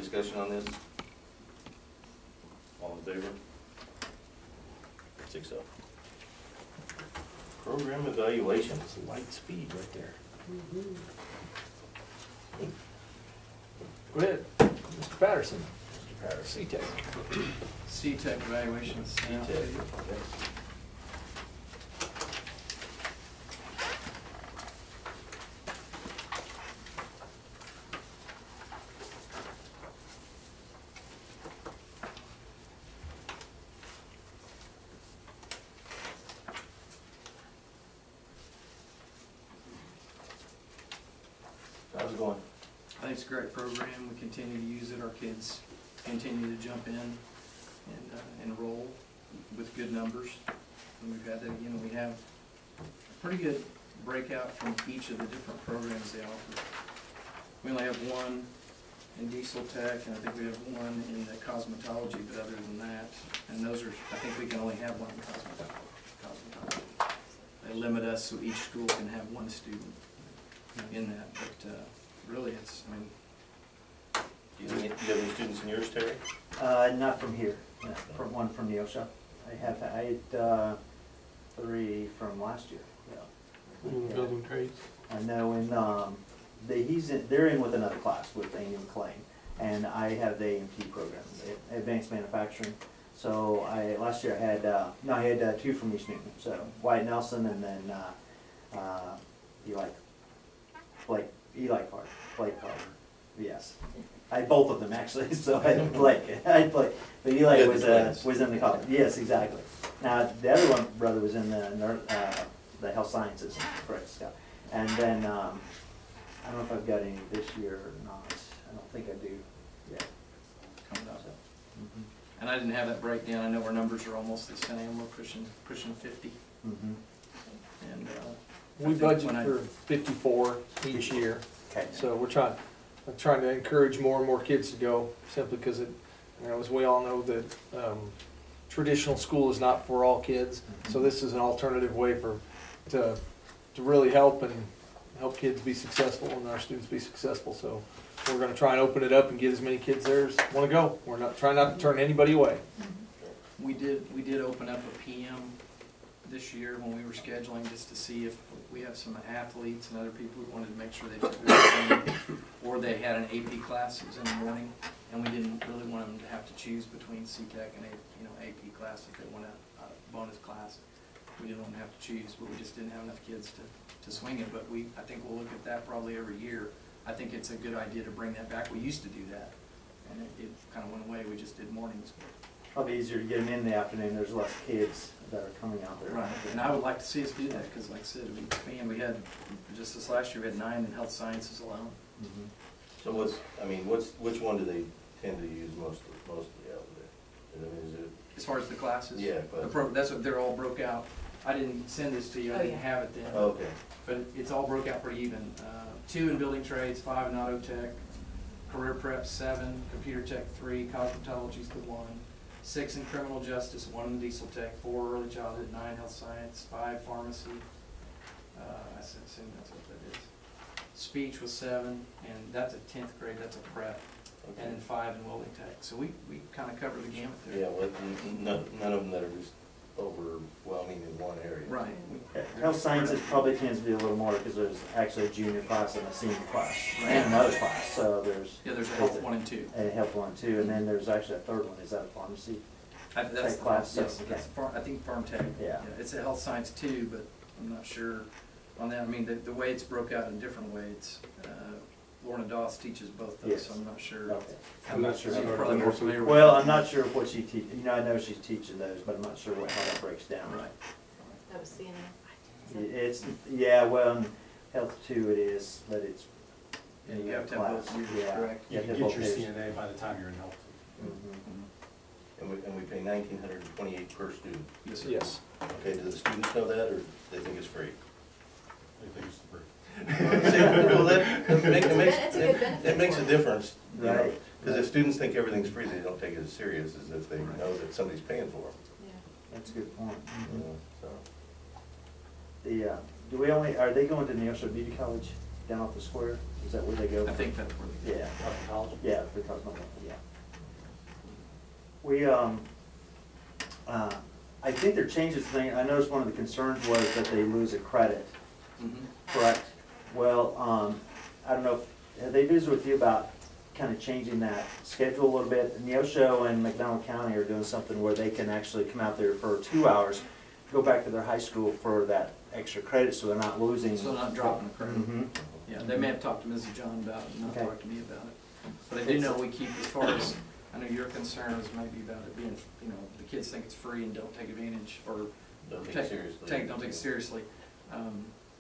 discussion on this? All in favor? 6-0. Program evaluation. It's light speed right there. Go ahead, Mr. Patterson. Mr. Patterson. CTEC. CTEC evaluations. CTEC. How's it going? I think it's a great program. We continue to use it. Our kids continue to jump in and enroll with good numbers. And we've had that, we have a pretty good breakout from each of the different programs they offer. We only have one in Diesel Tech, and I think we have one in the cosmetology, but other than that, and those are, I think we can only have one in cosmetology. They limit us so each school can have one student in that, but really it's, Do you have any students in yours, Terry? Not from here, no, from one from Neosha. I had 3 from last year, yeah. Building trades. I know, and they're in with another class with Amy McLean, and I have the AMT program, Advanced Manufacturing. So last year I had 2 from East Newton, so Wyatt Nelson and then Eli Carter, yes. I had both of them actually, so I had Blake. But Eli Yeah, was in the college. Yes, exactly. Now the other brother was in the health sciences, correct, Scott. And then I don't know if I've got any this year or not. I don't think I do yet. coming up. And I didn't have that breakdown. I know our numbers are almost the same. We're pushing 50. Mm-hmm. And We budget for 54 each year, Okay. so we're trying to encourage more and more kids to go, simply because as we all know that traditional school is not for all kids. So this is an alternative way to really help kids be successful and our students be successful. So we're going to try and open it up and get as many kids there as want to go. We're not trying not to turn anybody away. we did open up a PM this year when we were scheduling, just to see if we have some athletes and other people who wanted to make sure they took their training, or they had an AP class that was in the morning, and we didn't really want them to have to choose between CTEC and AP class if they want a bonus class. We didn't want to have to choose, but we just didn't have enough kids to swing it. But I think we'll look at that probably every year. I think it's a good idea to bring that back. We used to do that, and it kind of went away. We just did mornings. Probably easier to get them in the afternoon. There's less kids that are coming out there. Right, and I would like to see us do that, because like I said, we had, just this last year, we had 9 in health sciences alone. Mm-hmm. So which one do they tend to use mostly out there? Is it? As far as the classes? Yeah, but that's what they're all broke out. I didn't send this to you, I didn't have it then. oh, okay. But it's all broke out pretty even. 2 in building trades, 5 in auto tech, career prep 7, computer tech 3, cosmetology's the 1, 6 in criminal justice, 1 in diesel tech, 4 early childhood, 9 health science, 5 pharmacy. I assume that's what that is. Speech was 7, and that's a 10th grade, that's a prep. Okay. And then 5 in welding tech. So we kind of cover the gamut there. Yeah, well, none of them that are just overwhelming in one area. Right. Health sciences probably tends to be a little more because there's actually a junior class and a senior class Right. and another class. So there's There's a health 1 and 2. a health 1 too, and then there's actually a third one. Is that a pharmacy? That's Tech the class, yes, okay. that's I think farm tech. Yeah. It's a health science too, but I'm not sure on that. I mean, the way it's broke out in a different way, it's, Lorna Doss teaches both those, Yes. so I'm not sure. Okay. I'm not sure. She's probably more familiar with Well, that. I'm not sure what she teaches. I know she's teaching those, but I'm not sure how that breaks down. Right. That was CNA. It's well, in health 2 it is, but it's Yeah, you have to have both years, Yeah. correct? You You have can to get have your both CNA by the time you're in health. Mhm. And we pay $1,928 per student. Yes, sir. Yes. Okay, do the students know that, or they think it's free? I think it's free. See, well, That's a good benefit it makes for a them. difference, you know, Right. because if students think everything's free, they don't take it as serious as if they know that somebody's paying for them. Yeah. That's a good point. You know, so. Are they going to Neosho Beauty College down off the square? Is that where they go? I think that's where they. Yeah, College? yeah, for cosmetology, yeah. We, I think their changes thing, I noticed one of the concerns was that they lose a credit, Mhm. correct? Well, I don't know, have they visited with you about kind of changing that schedule a little bit? Neosho and McDonald County are doing something where they can actually come out there for 2 hours, go back to their high school for that extra credit, so they're not losing. So not dropping the credit. Mhm. Yeah, they may have talked to Mrs. John about it, and not Okay. talked to me about it. But I do know we keep, as far as, I know your concern is maybe about it being, you know, the kids think it's free and don't take advantage, or Don't take it seriously. don't take it seriously.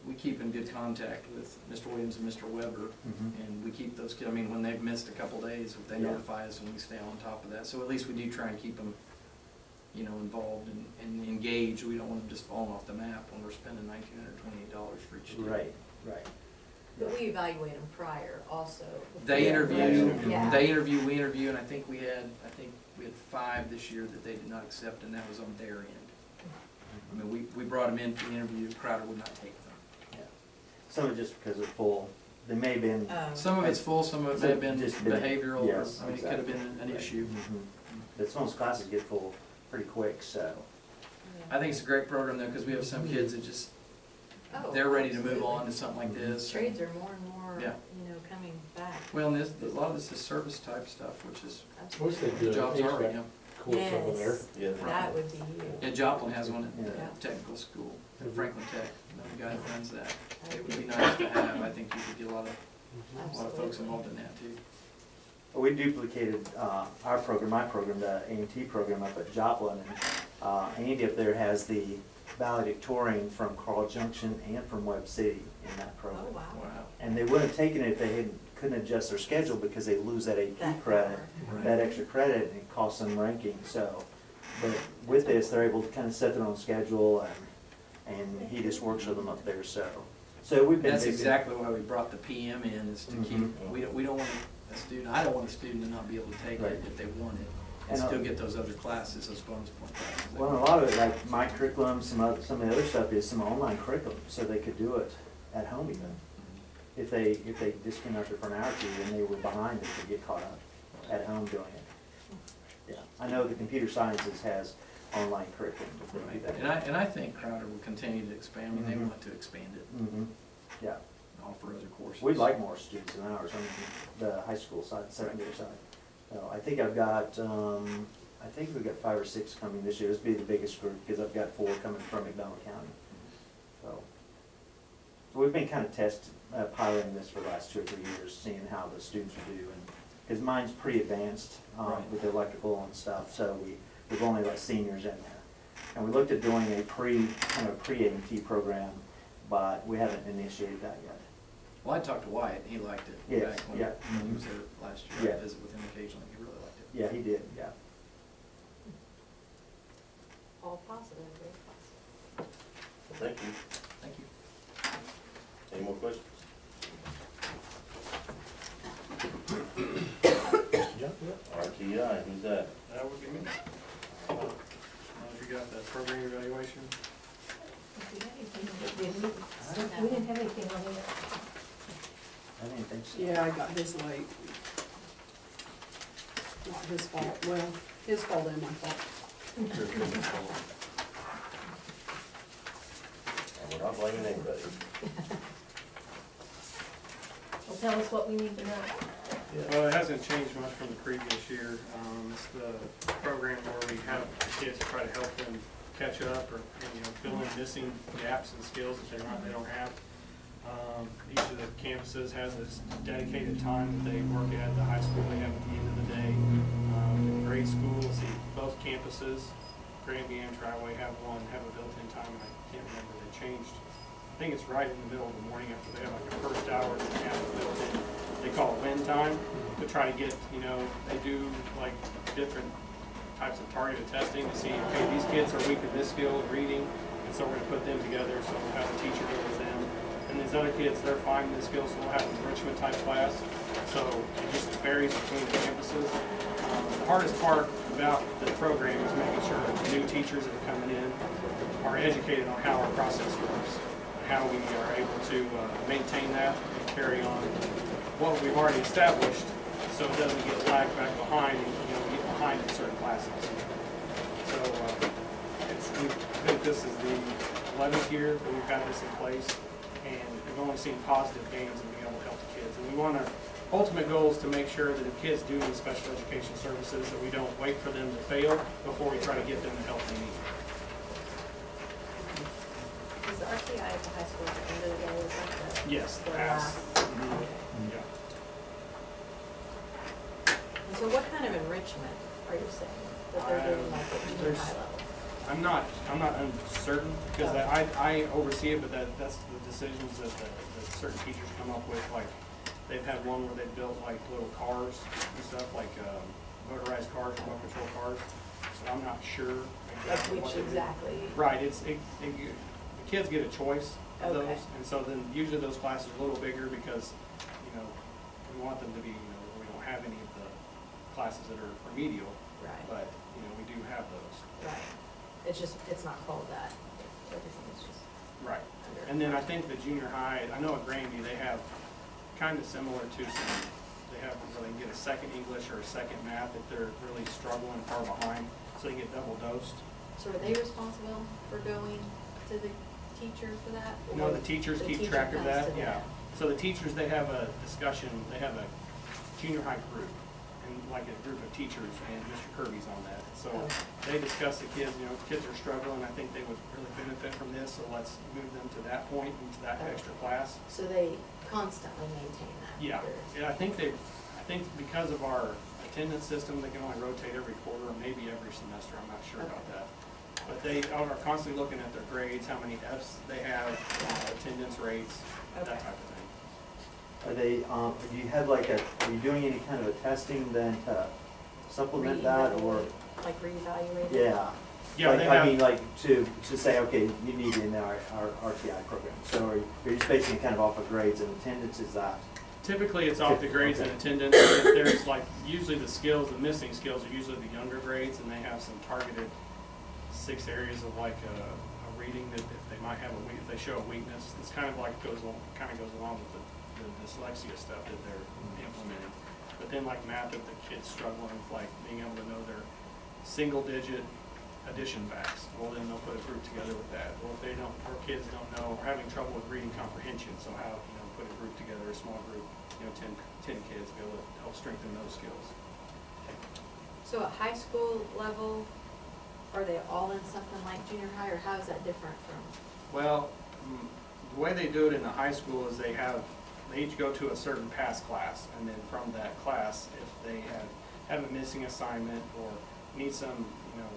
We keep in good contact with Mr. Williams and Mr. Weber, Mhm. and we keep those kids, I mean, when they've missed a couple days, they Yeah. notify us and we stay on top of that. So at least we do try and keep them, you know, involved and engaged. We don't want them just falling off the map when we're spending $1,928 for each student. Right, right. But we evaluate them prior also. They interview, Yeah. we interview, and I think we had 5 this year that they did not accept, and that was on their end. I mean, we brought them in for the interview, Crowder would not take them. Yeah. Some of it just because they're full, they may have been. Some of it's full, some of it may have been Just been- behavioral, or, yes, I mean, it could have been an Right. issue. Mhm. But some of those classes get full pretty quick, so. I think it's a great program though, because we have some kids that just, Oh, they're ready to move absolutely. on to something like this. Trades are more and more, Yeah. you know, coming back. Well, and a lot of this is service type stuff, which is, Wish they did. jobs are, you know. Course over there. Yes, Yeah. that would be huge. Yeah, Joplin has one at Yeah. the technical school, at Franklin Tech, you know, the guy that runs that. It would be nice to have, I think you could get a lot of folks involved in that too. We duplicated our program, my program, the A&T program up at Joplin. And Andy up there has the valedictorian from Carl Junction and from Webb City in that Oh, program. wow. Wow. And they wouldn't have taken it if they couldn't adjust their schedule because they lose that AP That credit, Right. that extra credit, and it costs them ranking. So, but with this, they're able to kind of set their own schedule, and he just works with them up there. So we've been. That's busy. exactly why we brought the PM in, is to keep, Mhm. we don't want a student, I don't want a student to not be able to take Right. it if they want it, and And, still get those other classes, those bonus point classes. Well, and a lot of it, like my curriculum, some of the other stuff is some online curriculum, so they could do it at home even. If they just came out there for an hour or two and they were behind, they could get caught up at home doing it. Yeah, I know the computer sciences has online curriculum. but they do that. And I think Crowder will continue to expand, I mean, they Mhm. want to expand it, Mhm. Yeah, offer other courses. we'd like more students in ours, I mean, the high school side, secondary side. So I think I've got, I think we've got 5 or 6 coming this year. This will be the biggest group, because I've got 4 coming from McDonald County. So we've been kind of piloting this for the last 2 or 3 years, seeing how the students will do. And because mine's pretty advanced Right. with the electrical and stuff, so we've only let seniors in there. And we looked at doing a kind of pre-A&T program, but we haven't initiated that yet. Well, I talked to Wyatt, and he liked it. Yes, back when yeah. he was there last year, Yeah. I visited with him occasionally, he really liked it. Yeah, he did, yeah. All positive, very positive. Well, thank you. Thank you. Any more questions? RTI, who's that? That would be me. If you got the program evaluation, If you have anything, did we? We didn't have anything on it. I didn't think so. Yeah, I got his late. Not his fault, well, his fault and my fault. And we're not blaming anybody. Well, tell us what we need to know. well, it hasn't changed much from the previous year. It's the program where we have the kids try to help them catch up or, fill in missing gaps and skills that they don't have. Each of the campuses has this dedicated time that they work at. The high school, they have at the end of the day. The grade school, see, both campuses, Granby and Triway have a built-in time. I can't remember, they changed. I think it's right in the middle of the morning after they have like a first hour that they have it built in. They call it win time to try to get, they do like different types of targeted testing to see, okay, these kids are weak in this skill of reading, and so we're going to put them together, so we'll have a teacher go with them. And these other kids, they're fine in this skill, so we'll have an enrichment type class. So it just varies between the campuses. The hardest part about the program is making sure that the new teachers that are coming in are educated on how our process works, how we are able to maintain that and carry on what we've already established, so it doesn't get lagged back behind, and, you know, get behind in certain classes. So, I think this is the 11th year that we've had this in place, and we've only seen positive gains in being able to help the kids. And we want our ultimate goal is to make sure that if kids do need special education services, that we don't wait for them to fail before we try to get them the help they need. Is the RTI at the high school at the end of the day, is that the? Yes, the pass. last? Mhm. Okay. Yeah. And so what kind of enrichment are you saying that they're doing like at junior there's- high level? I'm not uncertain, because I oversee it, but that's the decisions that certain teachers come up with. Like, they've had one where they built like little cars and stuff, like motorized cars, remote control cars. So I'm not sure Like exactly what which they do. exactly? Right, the kids get a choice of Okay. those, and so then usually those classes are a little bigger because, you know, we want them to be, you know, we don't have any of the classes that are remedial, Right, but, you know, we do have those. right. It's just, it's not called that. Everything is just Right. under. And then I think the junior high, I know at Grandview, they have kind of similar to some, they have where they can get a second English or a second math if they're really struggling far behind, so they get double dosed. So are they responsible for going to the teacher for that? You know, or the teachers the keep teacher track of comes that, to yeah. them? So the teachers, they have a discussion, they have a junior high group, and like a group of teachers, and Mr. Kirby's on that. So they discuss the kids, you know, if kids are struggling, I think they would really benefit from this, so let's move them to that point, into that extra class. So they constantly maintain that? Yeah, They're- yeah, I think because of our attendance system, they can only rotate every quarter, or maybe every semester, I'm not sure about that. But they are constantly looking at their grades, how many Fs they have, attendance rates, that Okay. type of thing. Are they, do you have like are you doing any kind of a testing then to supplement that, or? Reevaluate, like reevaluate? Yeah. Yeah, Like, they I have- mean, like, to say, okay, you need it in our RTI program, so you're just basing it kind of off of grades and attendance, is that? Typically, it's off the grades and Okay. attendance. If there's like, usually the skills, the missing skills are usually the younger grades, and they have some targeted 6 areas of like a reading that if they might have if they show a weakness, it's kind of like goes along with the dyslexia stuff that they're implementing. But then like math, if the kid's struggling with like being able to know their single-digit addition facts, well then they'll put a group together with that. Or if they don't, or kids don't know, or having trouble with reading comprehension, so how, you know, put a group together, a small group, you know, 10 kids, be able to help strengthen those skills. So at high school level, are they all in something like junior high, or how is that different from? Well, the way they do it in the high school is they each go to a certain past class, and then from that class, if they have a missing assignment or need some, you know,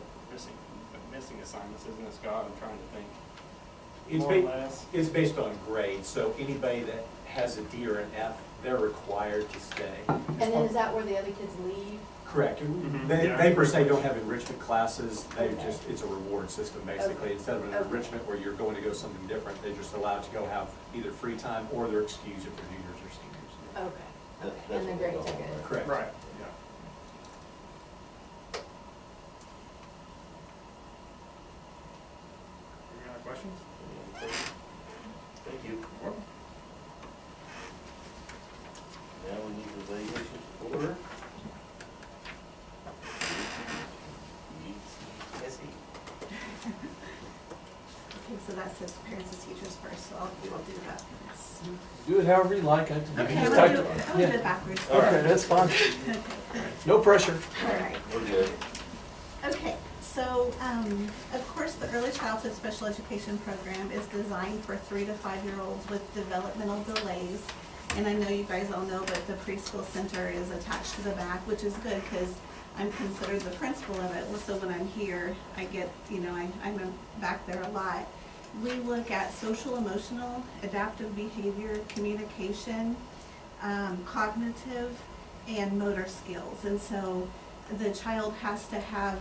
missing assignments, isn't it, Scott? I'm trying to think. It's More or less. It's based on grade, so anybody that has a D or an F, they're required to stay. And then is that where the other kids leave? Correct. Mhm. They, Yeah. they per se don't have enrichment classes, they Okay. just, it's a reward system basically. Okay. Instead of an Okay. enrichment where you're going to go something different, they're just allowed to go have either free time or they're excused if they're juniors or seniors. Okay, That- okay, that's and the what grades we are call good? it. Correct. Right, yeah. Any other questions? Thank you. Now we need the evaluation order. Okay, so that says parents and teachers first, so I'll do that first. Do it however you like. You Okay, can I'm just gonna type do it. it, I'm gonna do Yeah. it backwards. Okay, that's fine. No pressure. All right. We're good. Okay, so, of course, the Early Childhood Special Education Program is designed for 3 to 5-year-olds with developmental delays. And I know you guys all know that the preschool center is attached to the back, which is good because I'm considered the principal of it. So when I'm here, I get, you know, I'm back there a lot. We look at social, emotional, adaptive behavior, communication, cognitive, and motor skills. And so the child has to have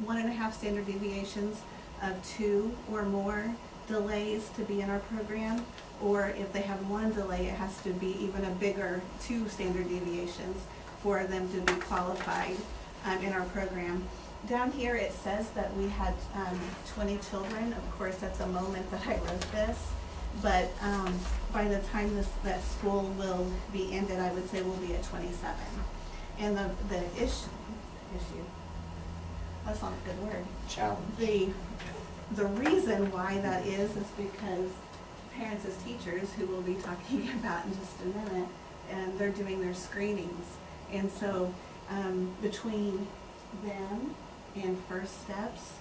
1.5 standard deviations of 2 or more delays to be in our program, or if they have 1 delay, it has to be even a bigger 2 standard deviations for them to be qualified in our program. Down here it says that we had 20 children. Of course, that's a moment that I wrote this. But, by the time that school will be ended, I would say we'll be at 27. And the issue, that's not a good word. Challenge. The reason why that is because parents as teachers, who we'll be talking about in just a minute, and they're doing their screenings. And so, between them and First Steps,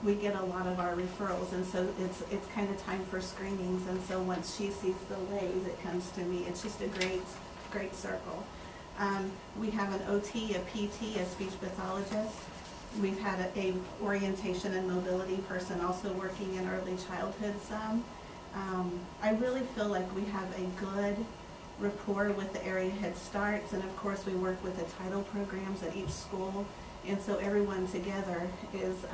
we get a lot of our referrals, and so it's kind of time for screenings. And so once she sees the lays, it comes to me. It's just a great circle. We have an OT, a PT, a speech pathologist. We've had a orientation and mobility person also working in early childhood some. I really feel like we have a good rapport with the area Head Starts, and of course we work with the title programs at each school. And so everyone together is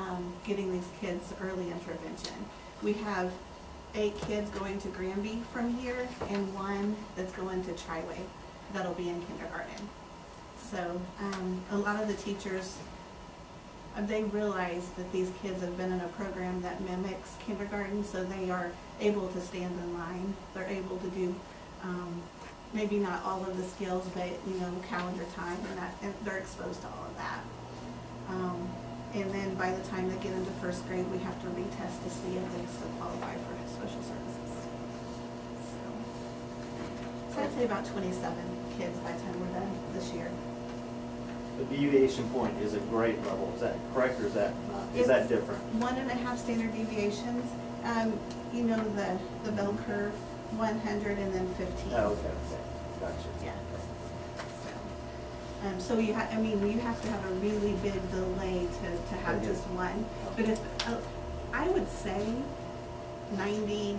getting these kids early intervention. We have 8 kids going to Granby from here and 1 that's going to Triway that'll be in kindergarten. So a lot of the teachers, they realize that these kids have been in a program that mimics kindergarten, so they are able to stand in line. They're able to do maybe not all of the skills, but calendar time, and they're exposed to all of that. And then by the time they get into first grade, we have to retest to see if they still qualify for special services. So I'd say about 27 kids by the time we're done this year. The deviation point is a grade level, is that correct, or is that not? Is that different? 1.5 standard deviations. The bell curve, 100 and then 15. Oh, okay, gotcha. Yeah. So you have to have a really big delay to have just one. But if I would say 99%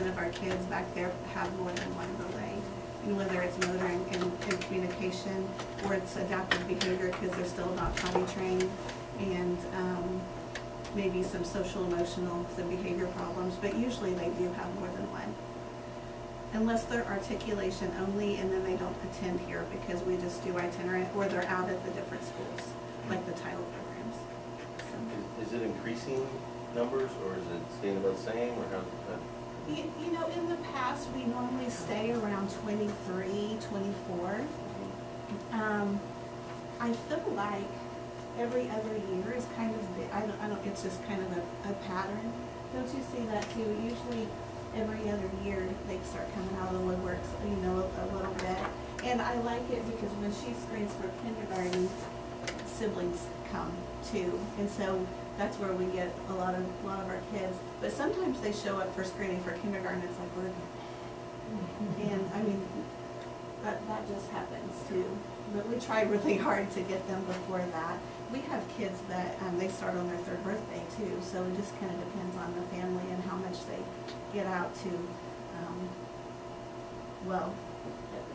of our kids back there have more than one delay, and whether it's motor and communication, or it's adaptive behavior because they're still not potty trained, and maybe some social, emotional, some behavior problems. But usually they do have more than one. Unless they're articulation only, and then they don't attend here because we just do itinerant, or they're out at the different schools, like the title programs. So. Is it increasing numbers, or is it staying about the same, or how? In the past, we normally stay around 23, 24. I feel like every other year is kind of, it's just kind of a pattern. Don't you see that too? Usually, every other year they start coming out of the woodworks, a little bit. And I like it because when she screens for kindergarten, siblings come too, and so that's where we get a lot of our kids. But sometimes they show up for screening for kindergarten. It's like we're, and that just happens too. But we try really hard to get them before that. We have kids that they start on their 3rd birthday too, so it just kind of depends on the family and how much they get out to,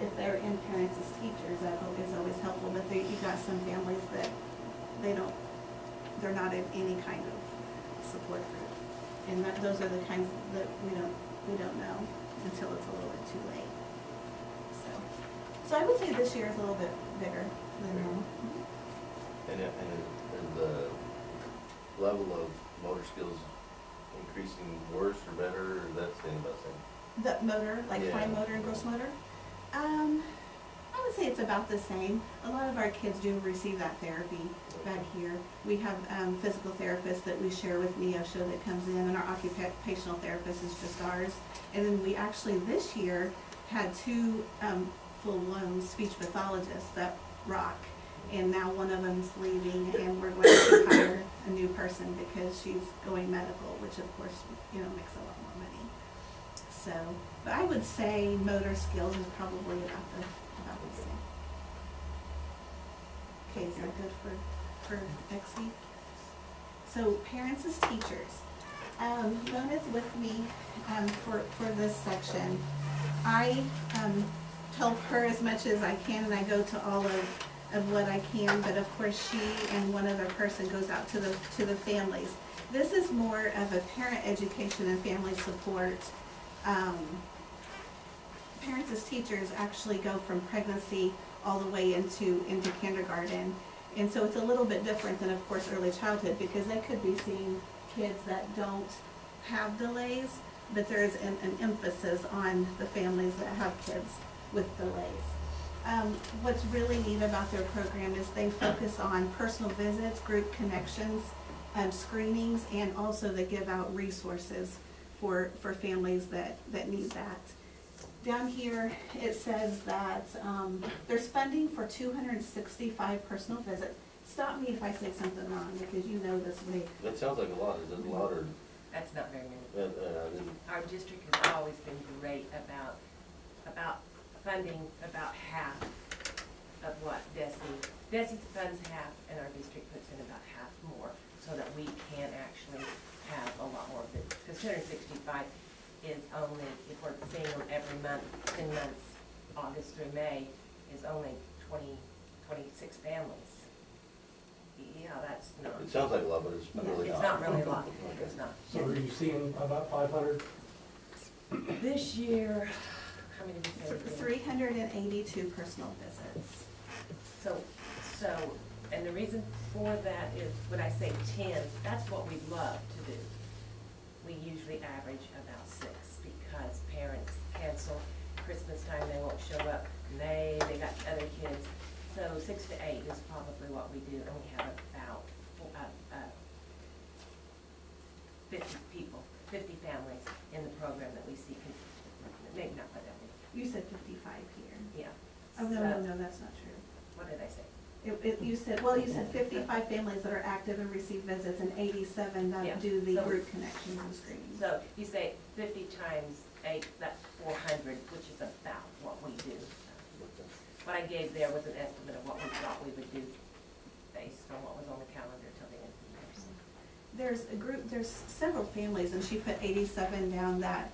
if they're in parents as teachers, that is always helpful. But you got some families that they're not in any kind of support group, and those are the kinds that we don't know until it's a little bit too late. So I would say this year is a little bit bigger than normal. And is the level of motor skills increasing worse or better, or that's staying about the same? The motor, like fine motor and gross motor? I would say it's about the same. A lot of our kids do receive that therapy back here. We have physical therapists that we share with Neosho that comes in, and our occupational therapist is just ours. And then we actually this year had 2 full-blown speech pathologists that rock. And now one of them's leaving, and we're going to hire a new person because she's going medical, which of course, makes a lot more money. So, but I would say motor skills is probably about the same. Okay, is that good for Exie? So parents as teachers. Mona's with me for this section. I help her as much as I can, and I go to all of what I can, but of course she and one other person goes out to the families. This is more of a parent education and family support. Parents as teachers actually go from pregnancy all the way into kindergarten, and so it's a little bit different than, of course, early childhood, because they could be seeing kids that don't have delays, but there is an emphasis on the families that have kids with delays. What's really neat about their program is they focus on personal visits, group connections, screenings, and also they give out resources for families that need that. Down here, it says that there's funding for 265 personal visits. Stop me if I say something wrong, because you know this way. That sounds like a lot. Is it a lot or? That's not very many. Didn't- Our district has always been great about funding about half of what DESE funds half, and our district puts in about half more, so that we can actually have a lot more visits. Because 265 is only, if we're seeing them every month, 10 months, August through May, is only 26 families. Yeah, that's not. It sounds like a lot, but it's really not. It's not really a lot. It's not. So are you seeing about 500? This year, how many did you say? 382 personal visits. So, and the reason for that is, when I say 10, that's what we love to do. We usually average about 6, because parents cancel. Christmas time, they won't show up. May, they got other kids. So 6 to 8 is probably what we do, and we have about 50 people, 50 families in the program that we see consistently. Maybe not by that many. You said 55 here. Yeah. Oh, no, that's not true. What did I say? You said 55 families that are active and receive visits, and 87 that Yeah. do the So- group connections and screenings. So you say 50 times 8, that's 400, which is about what we do. What I gave there was an estimate of what we thought we would do based on what was on the calendar till the end of the year. There's several families, and she put 87 down that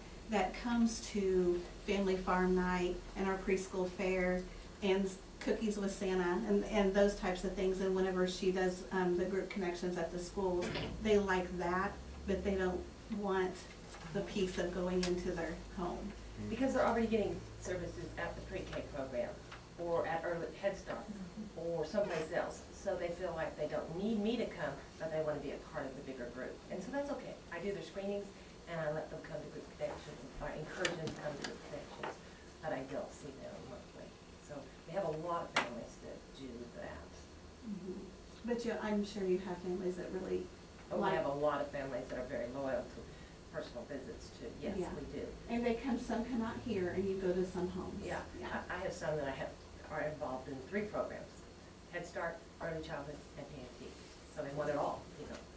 comes to Family Farm Night and our preschool fair and Cookies with Santa and those types of things. And whenever she does the group connections at the schools, they like that, but they don't want the piece of going into their home. Because they're already getting services at the pre-K program, or at early Head Start, or someplace else. So they feel like they don't need me to come, but they want to be a part of the bigger group. And so that's okay. I do their screenings, and I let them come to group connections, or I encourage them to come to group connections, but I don't see them monthly. So we have a lot of families that do that. Mm-hmm. But I'm sure you have families that really But we have a lot of families that are very loyal to personal visits too. Yes, Yeah. we do. And some come out here, and you go to some homes. Yeah, I have some that are involved in 3 programs: Head Start, Early Childhood, and PNT. So they want it all,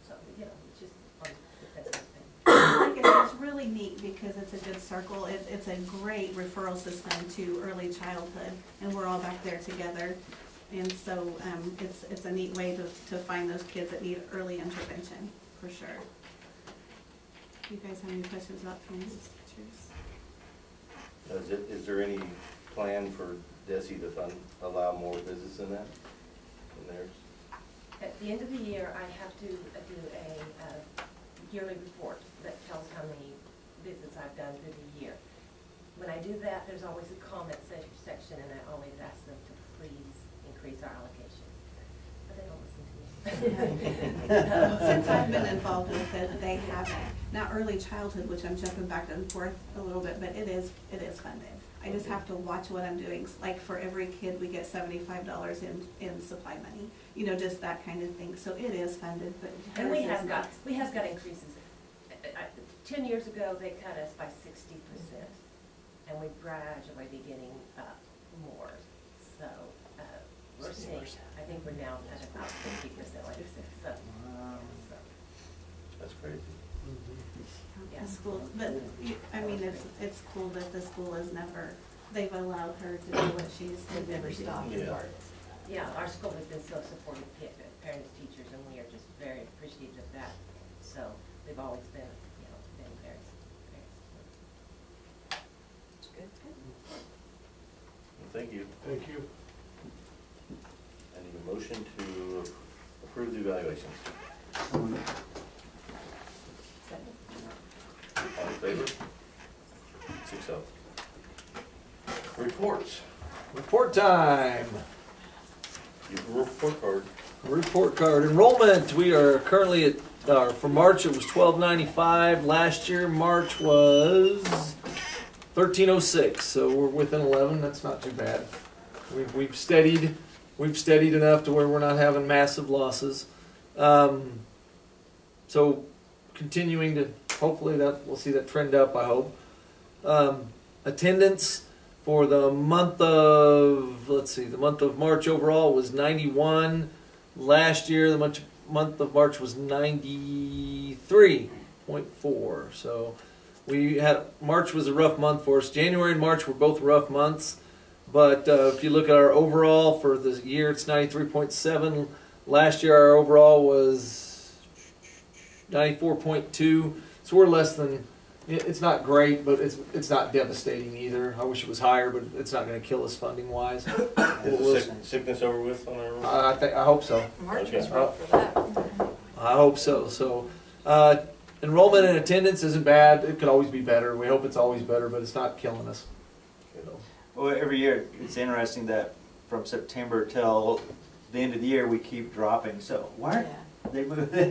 so, it's just fun. That's the thing. Like I said, it's really neat because it's a good circle. It's a great referral system to early childhood, and we're all back there together. And so, it's a neat way to find those kids that need early intervention, for sure. Do you guys have any questions about families pictures? Is there any plan for DESE to allow more visits than that in theirs? At the end of the year, I have to do a yearly report that tells how many visits I've done through the year. When I do that, there's always a comment section, and I always ask them to please increase our allocation. But they don't listen to me. Since I've been involved with it, they haven't. Now, early childhood, which I'm jumping back and forth a little bit, but it is funded. I just have to watch what I'm doing. Like for every kid, we get $75 in supply money. Just that kind of thing. So it is funded, but And we hers have is got increases. 10 years ago, they cut us by 60%, and we gradually be getting up more. So we're seeing, I think we're now at about 50%, like I said. So. That's crazy. Yeah. School, but it's cool that the school they've allowed her to do what she's. They've never stopped. Yeah. Yeah, our school has been so supportive, parents, teachers, and we are just very appreciative of that. So they've always been, been very supportive. It's good. Well, thank you. Thank you. I need a motion to approve the evaluations. All in favor? 6-0. Reports. Report time. You have a report card. Report card enrollment. We are currently at For March it was $12.95. Last year March was $13.06. So we're within 11. That's not too bad. We've steadied enough to where we're not having massive losses. So continuing to, hopefully that we'll see that trend up, I hope. Attendance for the month of, the month of March overall was 91. Last year the month of March was 93.4. So March was a rough month for us. January and March were both rough months. But if you look at our overall for the year, it's 93.7. Last year our overall was 94.2. So we're less than, it's not great, but it's not devastating either. I wish it was higher, but it's not going to kill us funding wise. Is the sickness over with on our I hope so. March was rough for that. I hope so. So enrollment and attendance isn't bad. It could always be better. We hope it's always better, but it's not killing us. Well, every year, it's interesting that from September till the end of the year, we keep dropping. So why? They move. They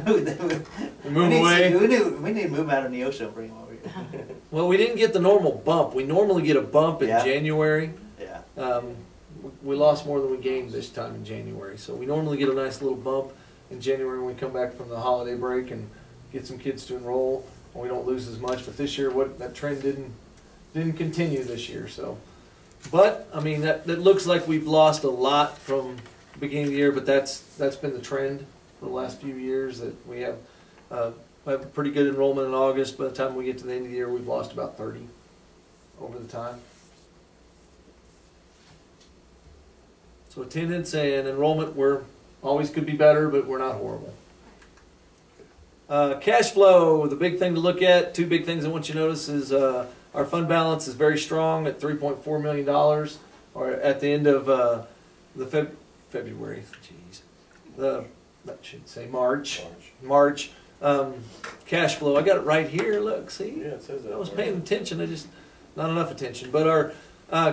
move. We move away. We need to move out of Neosho and bring them over here. Well, we didn't get the normal bump. We normally get a bump in January. Yeah. We lost more than we gained this time in January. So we normally get a nice little bump in January when we come back from the holiday break and get some kids to enroll. And we don't lose as much. But this year, that trend didn't continue this year. So, but I mean that looks like we've lost a lot from the beginning of the year. But that's been the trend for the last few years, that we have a pretty good enrollment in August. By the time we get to the end of the year, we've lost about 30 over the time. So attendance and enrollment, always could be better, but we're not horrible. Cash flow, the big thing to look at, two big things I want you to notice is our fund balance is very strong at $3.4 million, or at the end of the February. Jeez, that should say March. Cash flow, I got it right here. Look, see, yeah, it says that. I was paying attention. I just not enough attention. But our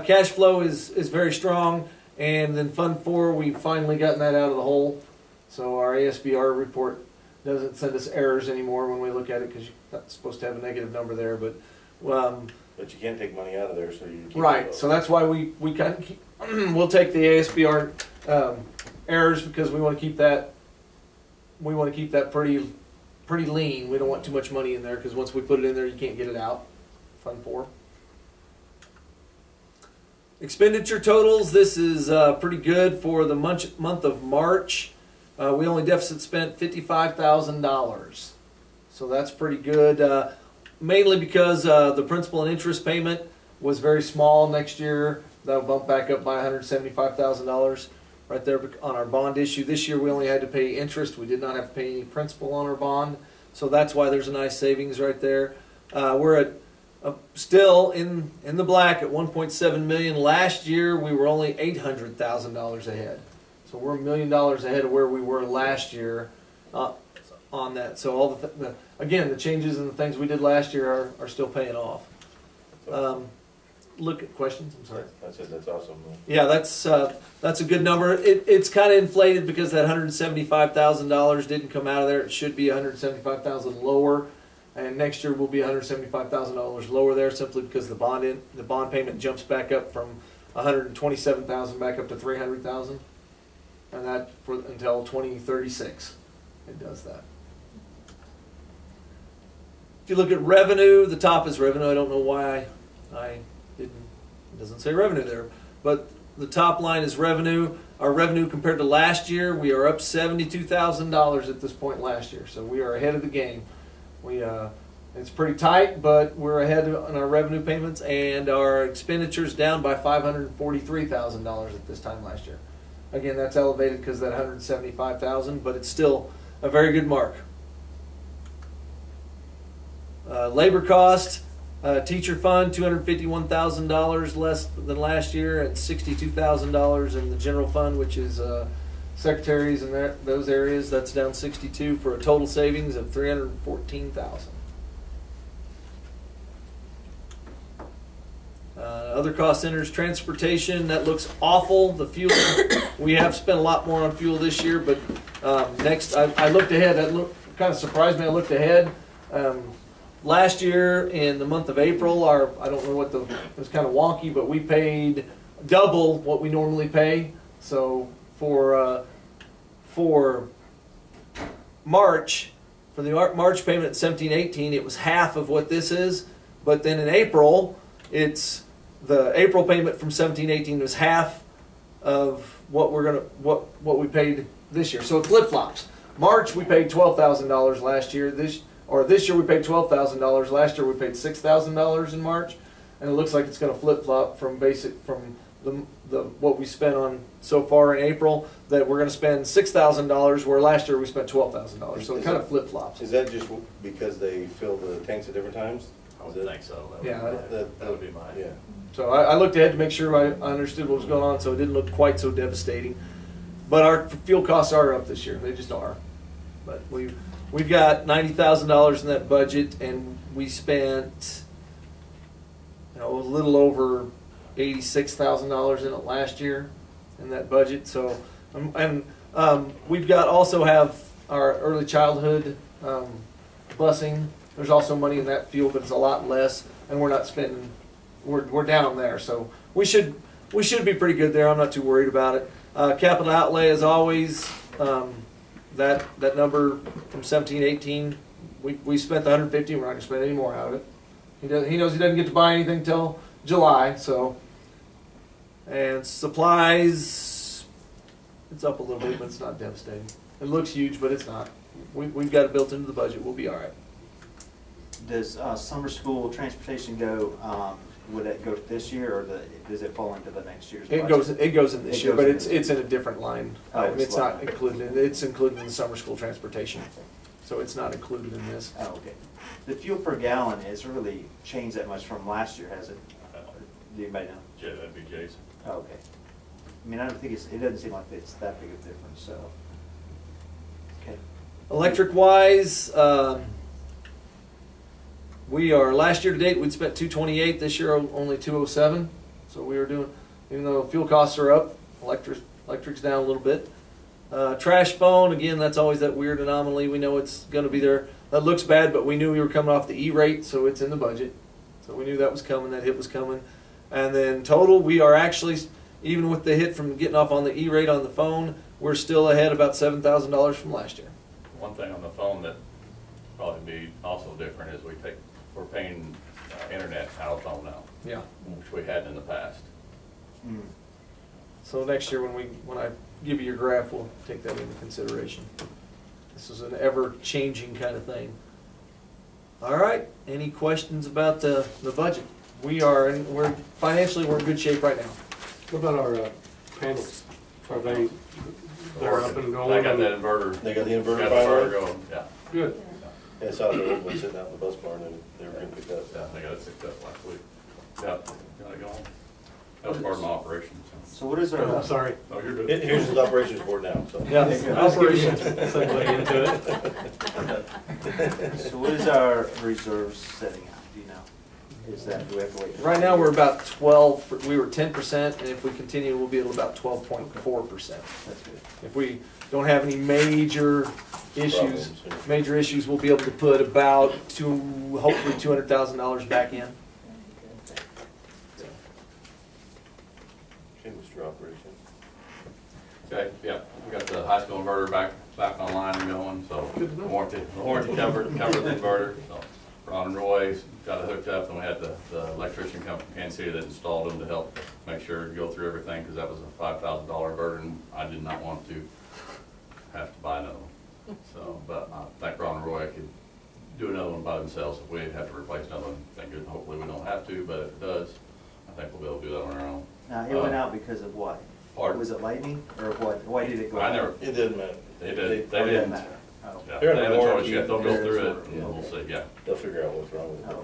cash flow is very strong, and then Fund 4, we've finally gotten that out of the hole. So our ASBR report doesn't send us errors anymore when we look at it, because you're not supposed to have a negative number there, but you can't take money out of there, so you keep right. So that's why we kind of keep, we'll take the ASBR errors, because we want to keep that pretty lean. We don't want too much money in there, because once we put it in there, you can't get it out. Fund 4. Expenditure totals. This is pretty good for the month of March. We only deficit spent $55,000, so that's pretty good. Mainly because the principal and interest payment was very small next year. That'll bump back up by $175,000 right there on our bond issue. This year we only had to pay interest. We did not have to pay any principal on our bond, so that's why there's a nice savings right there. We're at still in the black at $1.7 million. Last year we were only $800,000 ahead. So we're $1 million ahead of where we were last year on that. So all again, the changes and the things we did last year are still paying off. Look at questions. I'm sorry. That's awesome. Yeah, that's a good number. It's kind of inflated because that $175,000 didn't come out of there. It should be $175,000 lower, and next year will be $175,000 lower there, simply because the bond payment jumps back up from $127,000 back up to $300,000. And that until 2036, it does that. If you look at revenue, the top is revenue. I don't know why it doesn't say revenue there, but the top line is revenue. Our revenue compared to last year, we are up $72,000 at this point last year, so we are ahead of the game. It's pretty tight, but we're ahead on our revenue payments, and our expenditures down by $543,000 at this time last year. Again, that's elevated because of that $175,000, but it's still a very good mark. Labor cost, teacher fund, $251,000 less than last year, and $62,000 in the general fund, which is secretaries and those areas. That's down $62,000 for a total savings of $314,000. Other cost centers, transportation, that looks awful. The fuel, we have spent a lot more on fuel this year, but Next, I looked ahead, that kind of surprised me, I looked ahead. Last year, in the month of April, I don't know what it was kind of wonky, but we paid double what we normally pay. So for March, for the March payment at 1718, it was half of what this is. But then in April, it's the April payment from 1718 was half of what what we paid this year. So it flip flops. March we paid $12,000 last year. This year we paid $12,000. Last year we paid $6,000 in March, and it looks like it's going to flip flop from the what we spent on so far in April. That we're going to spend $6,000, where last year we spent $12,000. So it kind of flip flops. Is that just because they fill the tanks at different times? I would think so. That would be mine. Yeah. So I looked ahead to make sure I understood what was going on, so it didn't look quite so devastating. But our fuel costs are up this year; they just are. But we've got $90,000 in that budget, and we spent a little over $86,000 in it last year in that budget. So we've got also have our early childhood busing. There's also money in that fuel, but it's a lot less, and we're not spending. We're down there, so we should be pretty good there. I'm not too worried about it. Capital outlay, as always, that number from 1718, we spent the 150. We're not going to spend any more out of it. He knows he doesn't get to buy anything till July. So, and supplies, it's up a little bit, but it's not devastating. It looks huge, but it's not. We've got it built into the budget. We'll be all right. Does summer school transportation go? Would that go this year, or does it fall into the next year's budget? It goes in this year, but it's in a different line. Oh, It's not included. It's included in the summer school transportation, so it's not included in this. Oh, okay. The fuel per gallon has really changed that much from last year, has it? Do anybody know? Yeah, that'd be Jason. Oh, okay. I mean, I don't think it doesn't seem like it's that big of a difference. So, okay. Electric wise. We are, last year to date, we'd spent $228. This year, only $207. So we were doing, even though fuel costs are up, electric's down a little bit. Trash phone, again, that's always that weird anomaly. We know it's going to be there. That looks bad, but we knew we were coming off the E-rate, so it's in the budget. So we knew that was coming, that hit was coming. And then total, we are actually, even with the hit from getting off on the E-rate on the phone, we're still ahead about $7,000 from last year. One thing on the phone that probably be also different is we're paying internet out of phone now. Yeah. Which we hadn't in the past. Mm. So next year when I give you your graph, we'll take that into consideration. This is an ever-changing kind of thing. All right. Any questions about the budget? We're financially we're in good shape right now. What about our panels? Are they're up and going? They got that inverter. They got the inverter Got the finally? inverter going, yeah. Good. Yeah, I saw the old one sitting out in the bus barn, and they were going to pick that up. Yeah, they got it picked up last week. Yeah, got it going. That was part of my operation, so. So what is our? Oh, sorry. Oh, you're good. Here's his operations board now, so. Yeah, operations. Segue into it. So what is our reserves setting out? Do you know? Is that, do we have to wait? Right now we're about 12. We were 10%, and if we continue, we'll be at about 12.4%. That's good. If we don't have any major issues, Problems. we'll be able to put about hopefully $200,000 back in. Okay, Mr. Operation. Okay, yeah, we got the high school inverter back online and going, so warranty covered the inverter. So Ron and Roy's got it hooked up, and we had the electrician come from Kansas City that installed them to help make sure to go through everything, because that was a $5,000 inverter, and I did not want to have to buy another one. So, but I think Ron and Roy could do another one by themselves if we have to replace another one. Hopefully we don't have to, but if it does, I think we'll be able to do that on our own. Now, it went out because of what? Pardon? Was it lightning, or what? Why did it go out? I never, It didn't matter. they It didn't. doesn't matter. Oh, Yeah, They're they under haven't told us warranty. yet, they'll go through it, Yeah. and we'll see, yeah. They'll figure out what's wrong with it.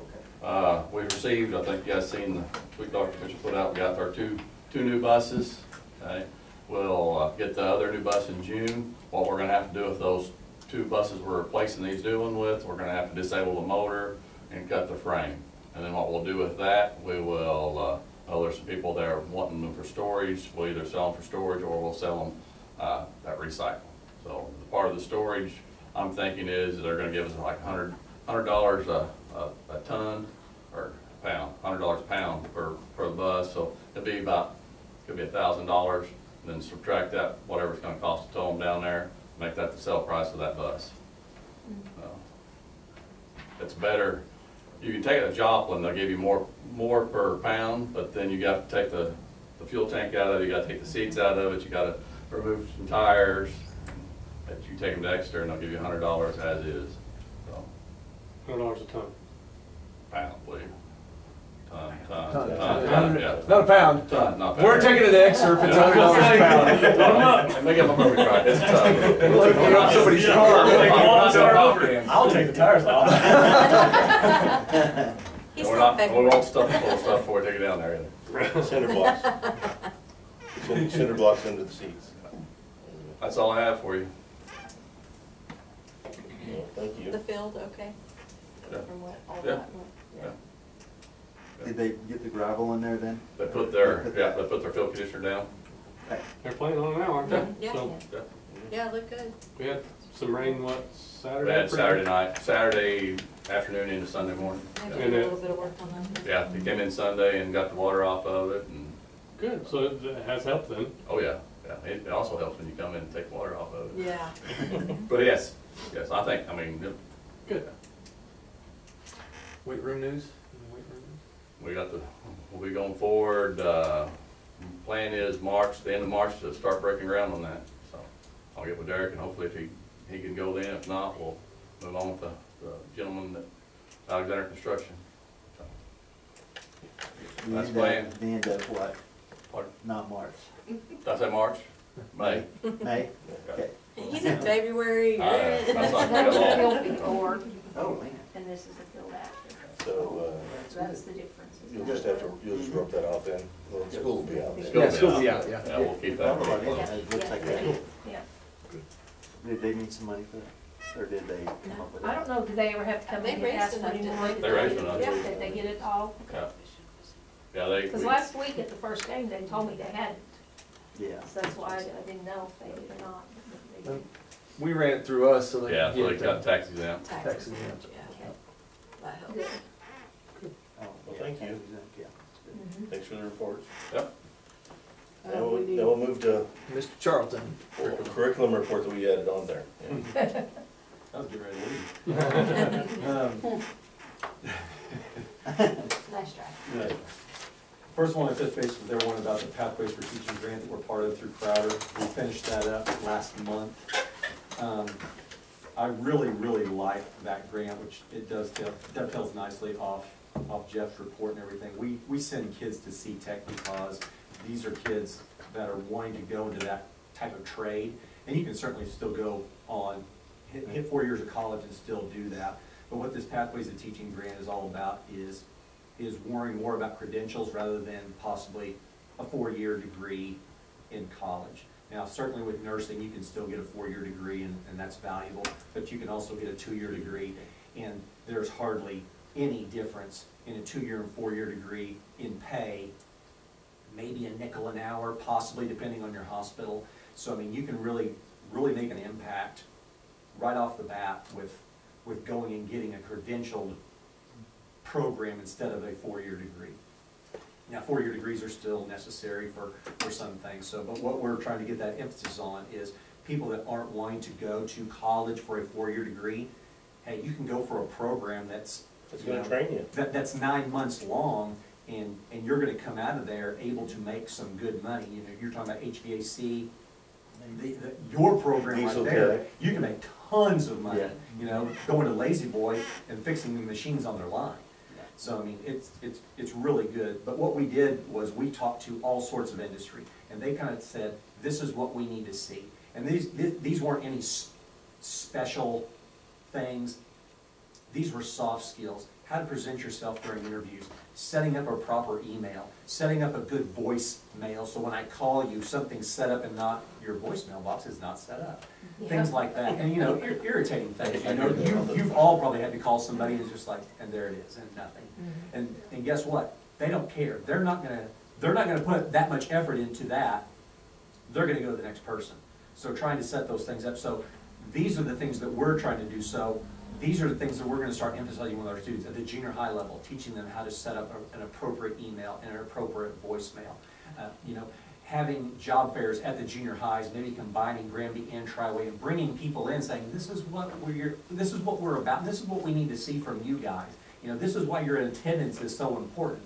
okay. We received, I think you guys seen the tweet document put out, we got our two new buses, okay? We'll get the other new bus in June. What we're gonna have to do with those two buses we're replacing these new ones with, we're gonna have to disable the motor and cut the frame. And then what we'll do with that, we will, there's some people there wanting them for storage. We'll either sell them for storage or we'll sell them at recycle. So the part of the storage, I'm thinking is they're gonna give us like $100 a ton, or a pound, $100 a pound per the bus, so it'd be about, could be $1,000, and then subtract that, whatever it's gonna cost to tow them down there, make that the sale price of that bus. It's better, you can take it to Joplin, they'll give you more per pound, but then you got to take the fuel tank out of it, you gotta take the seats out of it, you gotta remove some tires. But you take them to Exeter and they'll give you $100 as is, so. $100 a ton. Pound, believe. Ton, yeah. Not a pound. Ton, not pound. We're taking it to Exeter if it's $100 a pound. And make up my movie right, it's a ton. Look at somebody's car. I'll take the tires off. He's We not begging. won't stuff it full of stuff before we take it down there either. Cinder blocks. Cinder blocks under the seats. That's all I have for you. Well, thank you. The field, okay? Yeah. From what, all Yeah. that? Yeah. Did they get the gravel in there then? They put their field conditioner down. They're playing on it now, aren't they? Yeah. So Yeah. Yeah, look good. we had some rain, what, Saturday? We had Saturday night, Saturday afternoon into Sunday morning. I Yeah. did a little bit of work on that. Yeah, he came in Sunday and got the water off of it, and, Good, so it has helped then. oh yeah, yeah, it also helps when you come in and take the water off of it. Yeah. But yes, I think, Good. Weight room news? Weight room news? we'll be going forward, plan is March, the end of March, to start breaking ground on that. So I'll get with Derek, and hopefully if he can go then, if not, we'll move on with the gentleman that Alexander Construction. So, that's planned. The end of what? Pardon? Not March. Did I say March? May. May? Yeah. Okay. He's in February. That's not That gonna was be the long. field before, Oh, man. and this is the field after. So, So that's the difference. is you'll that. just rope that off then. Well, school will be out then. Yeah, school will be out, yeah. Yeah, we'll keep that. It looks like that. Yeah. Did they need some money for that? Or did they come up with it? I don't know, do they ever have to come They in and raised ask for enough, any didn't more? they? They raised enough. Yeah, did they get it all? Yeah. Yeah, Because last week at the first game, they told me they hadn't, Yeah. so that's why I didn't know if they did or not. They did. We ran it through us so they yeah, could so they get cut it. taxis out. Taxes, Taxes, yeah. That helps. Yeah. Oh, Well, thank you. Yeah. Mhm. Thanks for the reports. Yep. Now we'll move to Mr. Charlton. curriculum report that we added on there. Yeah. I was getting ready to leave. Nice try. Yeah. First one, I touched base with everyone about the Pathways for Teaching grant that we're part of through Crowder. We finished that up last month. I really, really like that grant, which it dovetails nicely off Jeff's report and everything. We send kids to C-Tech because these are kids that are wanting to go into that type of trade. And you can certainly still go on, hit 4 years of college and still do that. But what this Pathways to Teaching grant is all about is worrying more about credentials rather than possibly a 4-year degree in college. Now, certainly with nursing, you can still get a 4-year degree and that's valuable, but you can also get a 2-year degree, and there's hardly any difference in a 2-year and 4-year degree in pay, maybe a nickel an hour, possibly depending on your hospital. So, I mean, you can really make an impact right off the bat with going and getting a credentialed program instead of a 4-year degree. Now, 4-year degrees are still necessary for some things, but what we're trying to get that emphasis on is people that aren't wanting to go to college for a 4-year degree, hey, you can go for a program that's going to train you. That's 9 months long, and you're going to come out of there able to make some good money. You know, you're talking about HVAC, your program right there, you can make tons of money. Yeah. You know, going to Lazy Boy and fixing the machines on their line. So, I mean, it's really good. But what we did was we talked to all sorts of industry, and they kind of said, this is what we need to see. And these weren't any special things. These were soft skills. How to present yourself during interviews, setting up a proper email, setting up a good voicemail, so when I call you, something's set up and not, your voicemail box is not set up. Yeah. Things like that. And, you know, irritating things. You know, you've all probably had to call somebody and it's just like, and there it is, and nothing. And guess what? They don't care. They're not gonna put that much effort into that. They're gonna go to the next person. So trying to set those things up. So these are the things that we're trying to do. So these are the things that we're gonna start emphasizing with our students at the junior high level, teaching them how to set up an appropriate email and an appropriate voicemail. You know, having job fairs at the junior highs, maybe combining Granby and Triway and bringing people in saying, this is what we're about, this is what we need to see from you guys. You know, this is why your attendance is so important.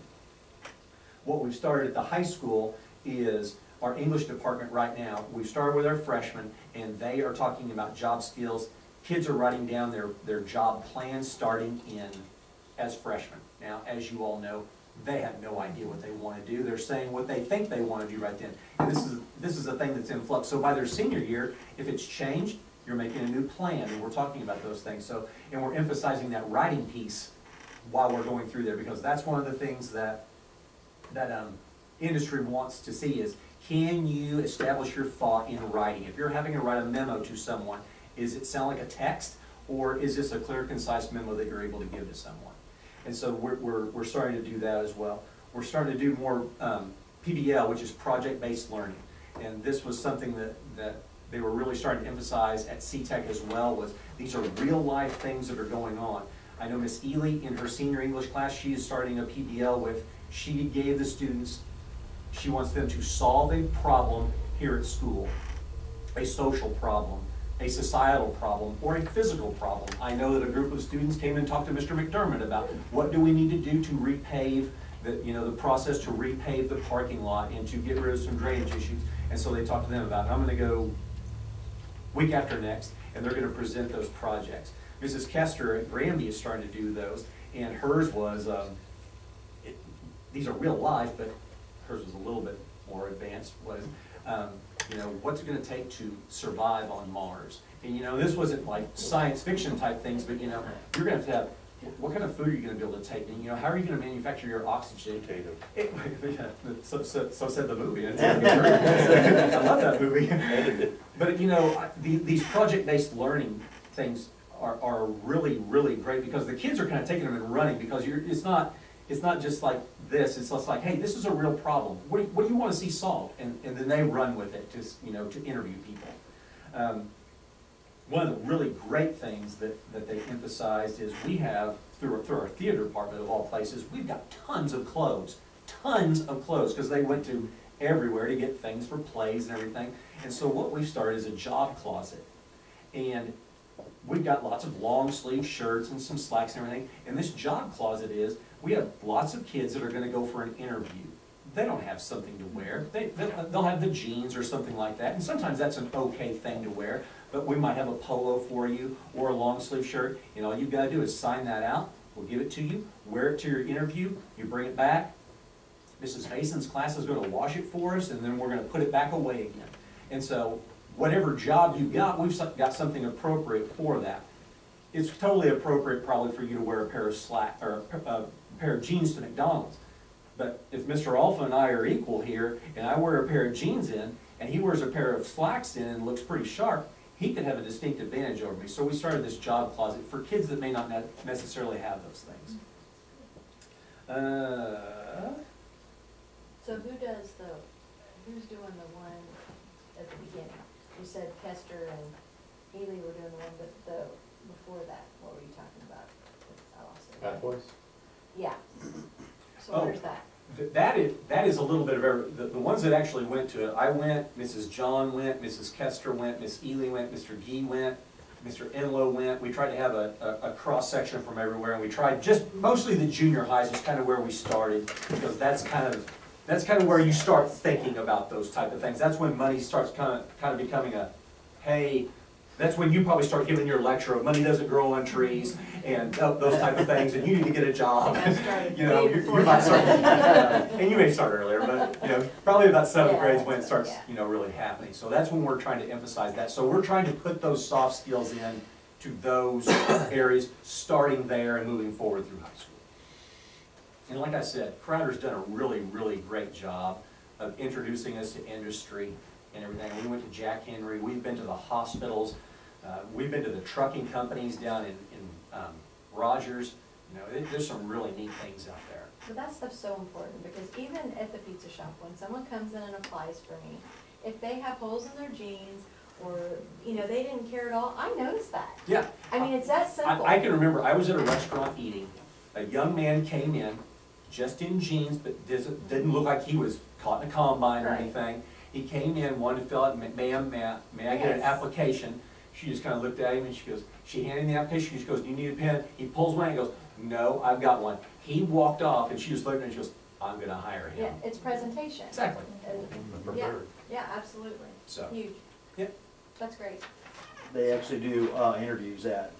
What we've started at the high school is our English department right now. We've started with our freshmen, and they are talking about job skills. Kids are writing down their job plans starting in as freshmen. Now, as you all know, they have no idea what they want to do. They're saying what they think they want to do right then. And this is a thing that's in flux. So by their senior year, if it's changed, you're making a new plan, and we're talking about those things. So, and we're emphasizing that writing piece while we're going through there, because that's one of the things that industry wants to see is, can you establish your thought in writing? If you're having to write a memo to someone, is it sound like a text, or is this a clear, concise memo that you're able to give to someone? And so we're starting to do that as well. We're starting to do more PBL, which is project-based learning. And this was something that they were really starting to emphasize at CTEC as well, was these are real-life things that are going on. I know Miss Ely, in her senior English class, she is starting a PBL with, she gave the students, she wants them to solve a problem here at school, a social problem, a societal problem, or a physical problem. I know that a group of students came and talked to Mr. McDermott about what do we need to do to repave, the process to repave the parking lot and to get rid of some drainage issues. And so they talked to them about it. I'm going to go week after next, and they're going to present those projects. Mrs. Kester at Granby is starting to do those, and hers was, these are real life, but hers was a little bit more advanced, was, you know, what's it going to take to survive on Mars? And you know, this wasn't like science fiction type things, but you know, you're going to have, what kind of food are you going to be able to take? And you know, how are you going to manufacture your oxygen? So said the movie. I love that movie. But you know, these project-based learning things are really, really great, because the kids are kind of taking them and running, because it's not just like this, it's just like, hey, this is a real problem. What do you want to see solved? And then they run with it to interview people. One of the really great things that they emphasized is we have, through our theater department of all places, we've got tons of clothes, because they went to everywhere to get things for plays and everything. And so what we've started is a job closet. And we've got lots of long sleeve shirts and some slacks and everything. And this job closet is, we have lots of kids that are going to go for an interview. They don't have something to wear. They'll have the jeans or something like that. And sometimes that's an okay thing to wear. But we might have a polo for you or a long sleeve shirt. And all you've got to do is sign that out. We'll give it to you. Wear it to your interview. You bring it back. Mrs. Mason's class is going to wash it for us, and then we're going to put it back away again. And so whatever job you've got, we've got something appropriate for that. It's totally appropriate probably for you to wear a pair of slacks or a pair of jeans to McDonald's. But if Mr. Alpha and I are equal here, and I wear a pair of jeans in, and he wears a pair of slacks in and looks pretty sharp, he could have a distinct advantage over me. So we started this job closet for kids that may not necessarily have those things. So who's doing the one at the beginning? You said Kester and Ely were doing the one, but before that, what were you talking about? I lost it. Pathways? Yeah. So where's that? That is a little bit of the ones that actually went to it. I went, Mrs. John went, Mrs. Kester went, Miss Ely went, Mr. Gee went, Mr. Enlow went. We tried to have a cross section from everywhere, and we tried just mostly the junior highs is kind of where we started, because that's kind of where you start thinking about those type of things. That's when money starts kind of becoming a, hey, that's when you probably start giving your lecture of money doesn't grow on trees and those type of things, and you need to get a job. You know, you might start, and you may start earlier, but you know, probably about 7th grade is when it starts, you know, really happening. So that's when we're trying to emphasize that. So we're trying to put those soft skills in to those areas, starting there and moving forward through high school. And like I said, Crowder's done a really, really great job of introducing us to industry and everything. We went to Jack Henry. We've been to the hospitals. We've been to the trucking companies down in Rogers. You know, there's some really neat things out there. So that stuff's so important, because even at the pizza shop, when someone comes in and applies for me, if they have holes in their jeans, or, you know, they didn't care at all. I noticed that. Yeah. I mean, it's that simple. I can remember, I was at a restaurant eating, a young man came in, just in jeans, but didn't look like he was caught in a combine or Right. anything. He came in, wanted to fill out, ma'am, may I get an Yes. application? She just kinda looked at him and she goes, she handed him the application, she goes, do you need a pen? He pulls one and goes, no, I've got one. He walked off and she just looked at him and she goes, I'm gonna hire Yeah, him. it's presentation. Exactly, And, I'm yeah, prepared. yeah, absolutely. so. Huge. Yep. That's great. They actually do, interviews at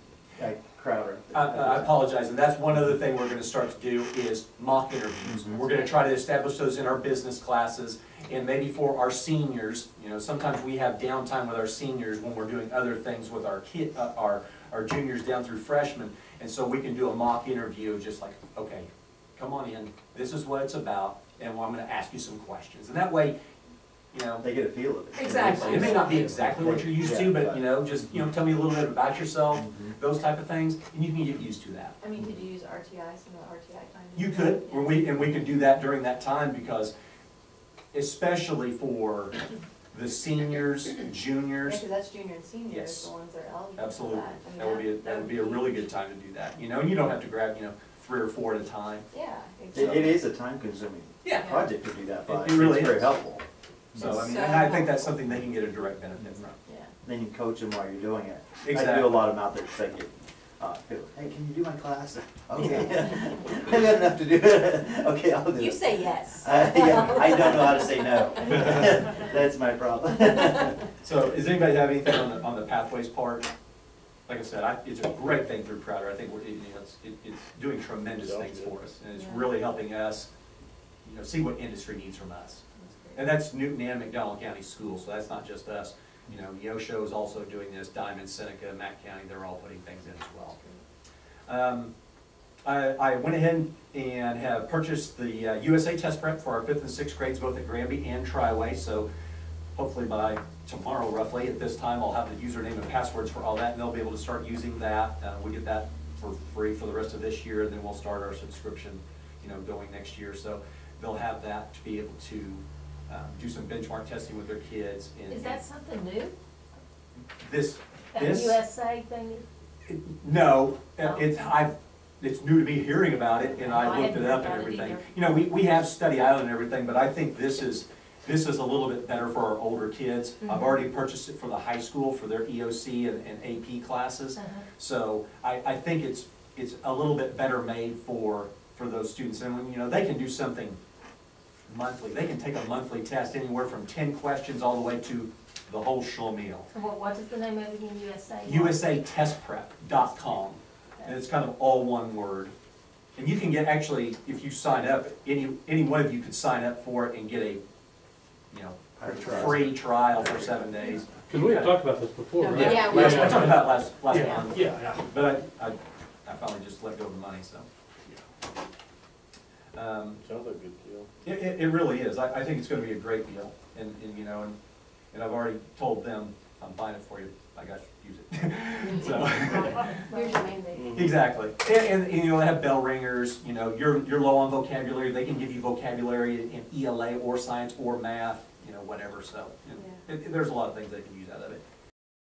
Crowder. I apologize, and that's one other thing we're gonna start to do is mock interviews. Mhm. We're gonna try to establish those in our business classes, and maybe for our seniors, you know, sometimes we have downtime with our seniors when we're doing other things with our our juniors down through freshmen, and so we can do a mock interview, just like, okay, come on in, this is what it's about, and I'm gonna ask you some questions, and that way, you know, They get a feel of it. exactly, it may not be exactly what you're used to, Yeah, but, but- you know, just, you know, tell me a little bit about yourself, Mhm. those type of things, and you can get used to that. I mean, could you use RTI, some of the RTI time? You could, and we can do that during that time, because especially for the seniors, Yeah, juniors, because that's junior and senior, Yes. is the ones that are eligible for absolutely. that. I mean, That would be a really good time to do that, you know, and you don't have to grab, you know, 3 or 4 at a time. Yeah, It exactly. is a time-consuming Yeah. project to do that, but It really it's very is. helpful. So, I mean, So and I think that's something they can get a direct benefit from. Yeah. Then you coach them while you're doing it. I Exactly. do a lot of them out there, because I get, people, hey, can you do my class? Okay. I've got enough to do. Okay, I'll do it. You say yes. Yeah, I don't know how to say no. That's my problem. So, does anybody have anything on the pathways part? Like I said, it's a great thing through Crowder. I think you know, it's doing tremendous things for us, and it's Yeah. really helping us, you know, see what industry needs from us. That's great. And that's Newton and McDonald County Schools, so that's not just us. You know, Neosho is also doing this, Diamond, Seneca, Mack County, they're all putting things in as well. I went ahead and have purchased the USA test prep for our 5th and 6th grades, both at Granby and Triway, so hopefully by tomorrow roughly at this time, I'll have the username and passwords for all that, and they'll be able to start using that. We get that for free for the rest of this year, and then we'll start our subscription, you know, going next year. So they'll have that to be able to do some benchmark testing with their kids. Is that something new? This, That this, USA thing? no, Oh. it's new to me hearing about it, and Oh, I I looked hadn't it up heard and about it everything. either. You know, we have Study Island and everything, but I think this is a little bit better for our older kids. I've Mhm. already purchased it for the high school for their EOC and AP classes. Uh-huh. So I think it's a little bit better made for those students. And when, you know, they can do something monthly. They can take a monthly test anywhere from 10 questions all the way to the whole schlemiel. So what is the name of it again, USA? USAtestprep.com. And it's kind of all one word. And you can get, actually, if you sign up, any one of you could sign up for it and get a, you know, free trial for 7 days. Because we had talked about this before, right? Yeah, I talked about last Yeah, month. yeah. But I finally just let go of the money, so. Sounds like a good deal. It really is. I think it's gonna be a great deal. And you know, and I've already told them, I'm buying it for you, I got to use it. So, Here's your mandate. exactly. And you know, they have bell ringers, you know, you're low on vocabulary, they can give you vocabulary in ELA or science or math, you know, whatever, so. You know, there's a lot of things they can use out of it.